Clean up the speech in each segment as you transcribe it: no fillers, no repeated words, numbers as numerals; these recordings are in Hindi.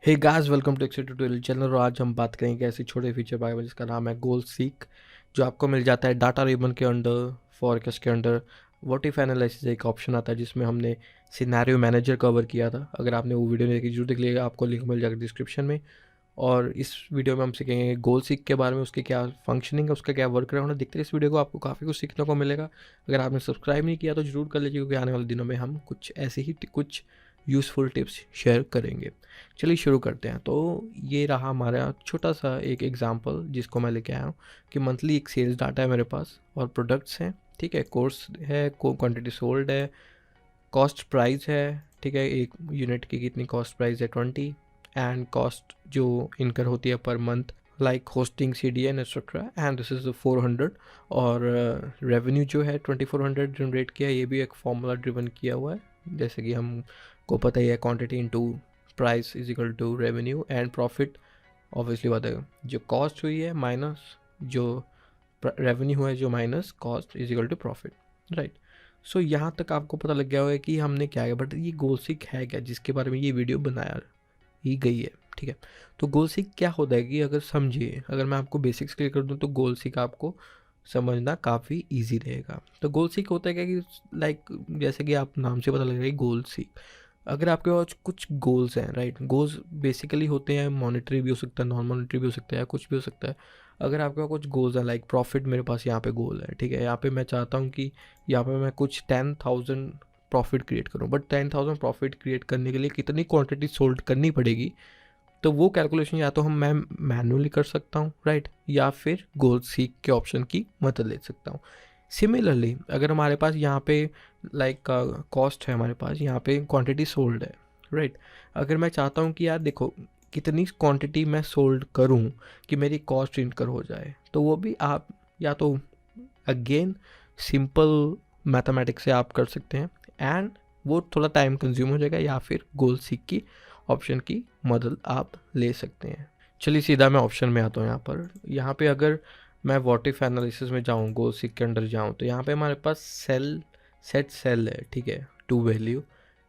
Hey guys, welcome to Excel tutorial channel. और आज हम बात करेंगे ऐसे छोटे फीचर बारे में जिसका नाम है गोल सीक, जो आपको मिल जाता है डाटा रिबन के अंडर। फॉरकास्ट के अंडर व्हाट इफ एनालिसिस एक ऑप्शन आता है जिसमें हमने सिनेरियो मैनेजर कवर किया था। अगर आपने वो वीडियो नहीं देखी जरूर देख लीजिएगा, आपको लिंक मिल जाएगा डिस्क्रिप्शन में। और इस वीडियो में हम सीखेंगे गोल सीक के बारे में, उसके क्या फंक्शनिंग है, उसका क्या वर्क अराउंड है। देखते हैं इस वीडियो को, आपको काफ़ी कुछ सीखने को मिलेगा। अगर आपने सब्सक्राइब नहीं किया तो जरूर कर लीजिए, क्योंकि आने वाले दिनों में हम कुछ ऐसे ही कुछ यूज़फुल टिप्स शेयर करेंगे। चलिए शुरू करते हैं। तो ये रहा हमारा छोटा सा एक एग्जांपल जिसको मैं लेके आया हूँ कि मंथली एक सेल्स डाटा है मेरे पास और प्रोडक्ट्स हैं, ठीक है, कोर्स है, क्वांटिटी सोल्ड है, कॉस्ट प्राइस है, ठीक है, एक यूनिट की कितनी कॉस्ट प्राइस है 20, एंड कॉस्ट जो इनकर होती है per month like hosting C D N etcetera, and this is 400। और रेवेन्यू जो है 2400 जनरेट किया, ये भी एक फॉर्मूला ड्रिवन किया हुआ है। जैसे कि हमको पता ही है, quantity into price is equal to revenue, and profit obviously बताएगा जो कॉस्ट हुई है माइनस जो रेवेन्यू हुआ है जो minus cost is equal to profit, right. So यहाँ तक आपको पता लग गया होगा कि हमने क्या किया, बट ये गोल सीक है क्या जिसके बारे में ये वीडियो बनाया ही गई है, ठीक है। तो गोल सीक क्या होता है कि अगर समझिए, अगर मैं आपको बेसिक्स क्लियर कर दूँ तो गोल सीक आपको समझना काफ़ी इजी रहेगा। तो गोल सीक होता है क्या कि लाइक जैसे कि आप नाम से पता लग रहा है गोल सीक, अगर आपके पास कुछ गोल्स हैं, राइट। गोल्स बेसिकली होते हैं मॉनेटरी भी हो सकता है, नॉन मॉनेटरी भी हो सकता है, या कुछ भी हो सकता है। अगर आपके पास कुछ गोल्स हैं लाइक प्रॉफिट, मेरे पास यहाँ पे गोल है, ठीक है। यहाँ पे मैं चाहता हूँ कि यहाँ पे मैं कुछ 10,000 प्रॉफिट क्रिएट करूँ, बट 10,000 प्रॉफिट क्रिएट करने के लिए कितनी क्वांटिटी सोल्ड करनी पड़ेगी, तो वो कैलकुलेशन या तो मैं मैनुअली कर सकता हूँ, राइट, या फिर गोल सीक के ऑप्शन की मदद ले सकता हूँ। सिमिलरली अगर हमारे पास यहाँ पे लाइक कॉस्ट है, हमारे पास यहाँ पे क्वांटिटी सोल्ड है, राइट। अगर मैं चाहता हूँ कि यार देखो कितनी क्वांटिटी मैं सोल्ड करूँ कि मेरी कॉस्ट इनकर हो जाए, तो वो भी आप या तो अगेन सिंपल मैथमेटिक्स से आप कर सकते हैं, एंड वो थोड़ा टाइम कंज्यूम हो जाएगा, या फिर गोल सीक की ऑप्शन की मदद आप ले सकते हैं। चलिए सीधा मैं ऑप्शन में आता हूँ। यहाँ पे अगर मैं व्हाट इफ एनालिसिस में जाऊँ, गोल सीक के अंडर जाऊँ, तो यहाँ पे हमारे पास सेट सेल है, ठीक है, to value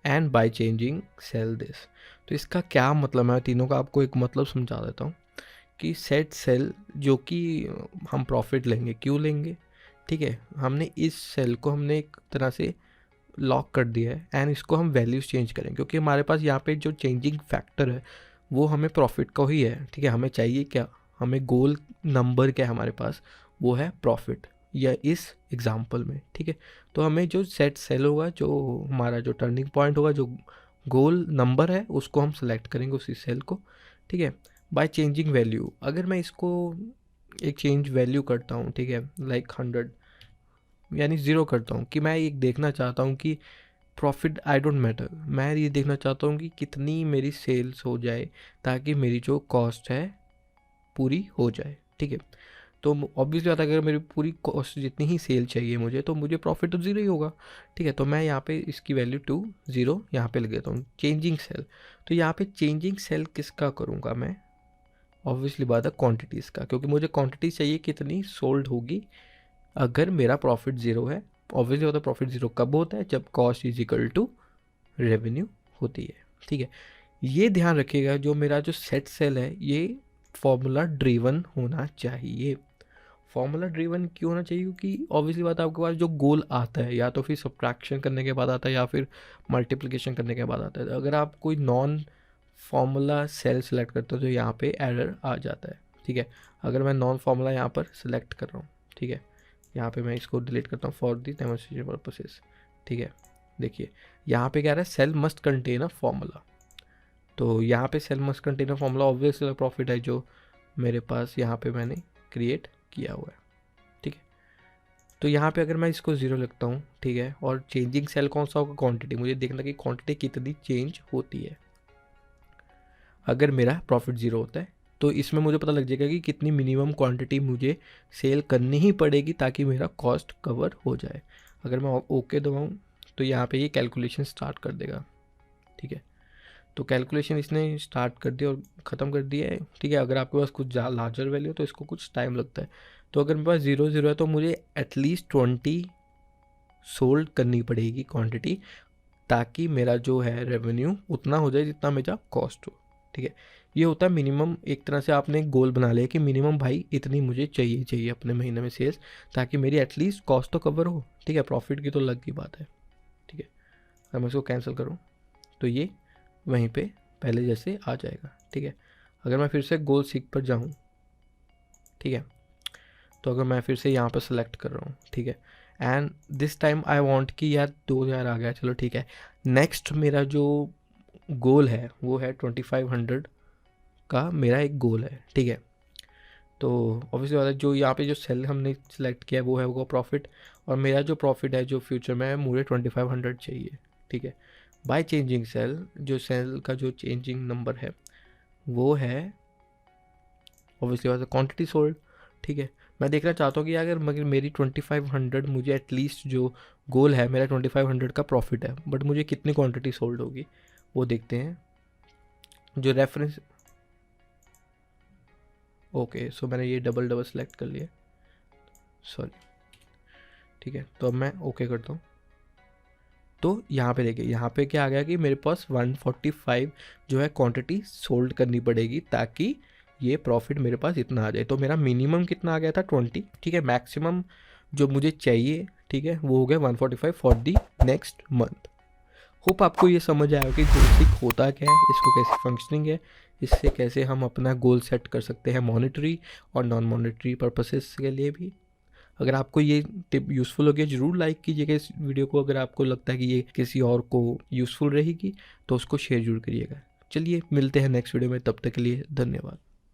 and by changing cell this. तो इसका क्या मतलब है, तीनों का आपको एक मतलब समझा देता हूँ कि सेट सेल जो कि हम प्रॉफिट लेंगे, क्यों लेंगे, ठीक है। हमने इस सेल को हमने एक तरह से लॉक कर दिया है, एंड इसको हम वैल्यूज़ चेंज करें, क्योंकि हमारे पास यहाँ पे जो चेंजिंग फैक्टर है वो हमें प्रॉफिट का ही है, ठीक है। हमें चाहिए क्या, हमें गोल नंबर क्या है हमारे पास, वो है प्रॉफिट, या इस एग्जांपल में, ठीक है। तो हमें जो सेट सेल होगा, जो हमारा जो टर्निंग पॉइंट होगा, जो गोल नंबर है, उसको हम सेलेक्ट करेंगे उसी सेल को, ठीक है। बाय चेंजिंग वैल्यू, अगर मैं इसको एक चेंज वैल्यू करता हूँ, ठीक है, लाइक 100 यानी ज़ीरो करता हूँ, कि मैं एक देखना चाहता हूँ कि प्रॉफिट आई डोंट मैटर, मैं ये देखना चाहता हूँ कि कितनी मेरी सेल्स हो जाए ताकि मेरी जो कॉस्ट है पूरी हो जाए, ठीक है। तो ऑब्वियसली बात है, अगर मेरी पूरी कॉस्ट जितनी ही सेल चाहिए मुझे, तो मुझे प्रॉफिट तो ज़ीरो ही होगा, ठीक है। तो मैं यहाँ पे इसकी वैल्यू 2 0 यहाँ पे लग देता हूँ, चेंजिंग सेल। तो यहाँ पे चेंजिंग सेल किसका करूँगा मैं, ऑब्वियसली बात है क्वान्टिटीज़ का, क्योंकि मुझे क्वान्टिटी चाहिए कितनी सोल्ड होगी अगर मेरा प्रॉफिट ज़ीरो है। ऑब्वियसली होता है प्रॉफिट ज़ीरो कब होता है, जब cost is equal to revenue होती है, ठीक है। ये ध्यान रखिएगा, जो मेरा जो सेट सेल है ये फॉर्मूला ड्रिवन होना चाहिए। फॉर्मूला ड्रिवन क्यों होना चाहिए, क्योंकि ऑब्वियसली बात है आपके पास जो गोल आता है या तो फिर सब्ट्रैक्शन करने के बाद आता है या फिर मल्टीप्लिकेशन करने के बाद आता है। अगर आप कोई नॉन फॉर्मूला सेल सेलेक्ट करते हो तो यहाँ पे एरर आ जाता है, ठीक है। अगर मैं नॉन फार्मूला यहाँ पर सेलेक्ट कर रहा हूँ, ठीक है, यहाँ पे मैं इसको डिलीट करता हूँ फॉर दी डेमोन्स्ट्रेशन पर्पसेस, ठीक है। देखिए यहाँ पे क्या रहा है, cell must contain a formula. तो यहाँ पे cell must contain a formula obviously profit है जो मेरे पास यहाँ पे मैंने क्रिएट किया हुआ है, ठीक है। तो यहाँ पे अगर मैं इसको ज़ीरो लिखता हूँ, ठीक है, और चेंजिंग सेल कौन सा होगा, क्वांटिटी, मुझे देखना कि क्वांटिटी कितनी चेंज होती है अगर मेरा प्रॉफिट ज़ीरो होता है। तो इसमें मुझे पता लग जाएगा कि कितनी मिनिमम क्वांटिटी मुझे सेल करनी ही पड़ेगी ताकि मेरा कॉस्ट कवर हो जाए। अगर मैं ओके दबाऊँ तो यहाँ पे ये कैलकुलेशन स्टार्ट कर देगा, ठीक है। तो कैलकुलेशन इसने स्टार्ट कर दिया और ख़त्म कर दिया है, ठीक है। अगर आपके पास कुछ लार्जर वैल्यू तो इसको कुछ टाइम लगता है। तो अगर मेरे पास 0 0 है तो मुझे एटलीस्ट 20 सोल्ड करनी पड़ेगी क्वांटिटी, ताकि मेरा जो है रेवेन्यू उतना हो जाए जितना मेरा कॉस्ट हो, ठीक है। ये होता है मिनिमम, एक तरह से आपने एक गोल बना लिया कि मिनिमम भाई इतनी मुझे चाहिए अपने महीने में सेल्स, ताकि मेरी एटलीस्ट कॉस्ट तो कवर हो, ठीक है। प्रॉफिट की तो अलग की बात है, ठीक है। अगर मैं इसको कैंसिल करूँ तो ये वहीं पे पहले जैसे आ जाएगा, ठीक है। अगर मैं फिर से गोल सीक पर जाऊँ, ठीक है, तो अगर मैं फिर से यहाँ पर सेलेक्ट कर रहा हूँ, ठीक है, and this time I want कि यार 2000 आ गया, चलो ठीक है। नेक्स्ट मेरा जो गोल है वो है 2500 का मेरा एक गोल है, ठीक है। तो ऑब्वियसली बात है, जो यहाँ पे जो सेल हमने सेलेक्ट किया है वो है वो प्रॉफिट, और मेरा जो प्रॉफिट है जो फ्यूचर में है मुझे 2500 चाहिए, ठीक है। बाय चेंजिंग सेल, जो सेल का जो चेंजिंग नंबर है वो है ऑब्वियसली बात है क्वान्टिटी सोल्ड, ठीक है। मैं देखना चाहता हूँ कि अगर मगर मेरी 2500 मुझे एटलीस्ट जो गोल है मेरा 2500 का प्रॉफिट है, बट मुझे कितनी क्वांटिटी सोल्ड होगी वो देखते हैं। जो रेफरेंस, ओके, सो मैंने ये डबल सेलेक्ट कर लिया, सॉरी, ठीक है। तो अब मैं ओके करता हूँ, तो यहाँ पे देखिए यहाँ पे क्या आ गया कि मेरे पास 145 जो है क्वांटिटी सोल्ड करनी पड़ेगी ताकि ये प्रॉफिट मेरे पास इतना आ जाए। तो मेरा मिनिमम कितना आ गया था 20, ठीक है। मैक्सिमम जो मुझे चाहिए, ठीक है, वो हो गया 145 for the next month. Hope आपको ये समझ आया कि गोलसीक होता क्या है, इसको कैसे फंक्शनिंग है, इससे कैसे हम अपना गोल सेट कर सकते हैं मॉनेटरी और नॉन मॉनेटरी पर्पसेस के लिए भी। अगर आपको ये टिप यूज़फुल होगी ज़रूर लाइक कीजिएगा इस वीडियो को। अगर आपको लगता है कि ये किसी और को यूज़फुल रहेगी तो उसको शेयर जरूर करिएगा। चलिए मिलते हैं नेक्स्ट वीडियो में, तब तक के लिए धन्यवाद।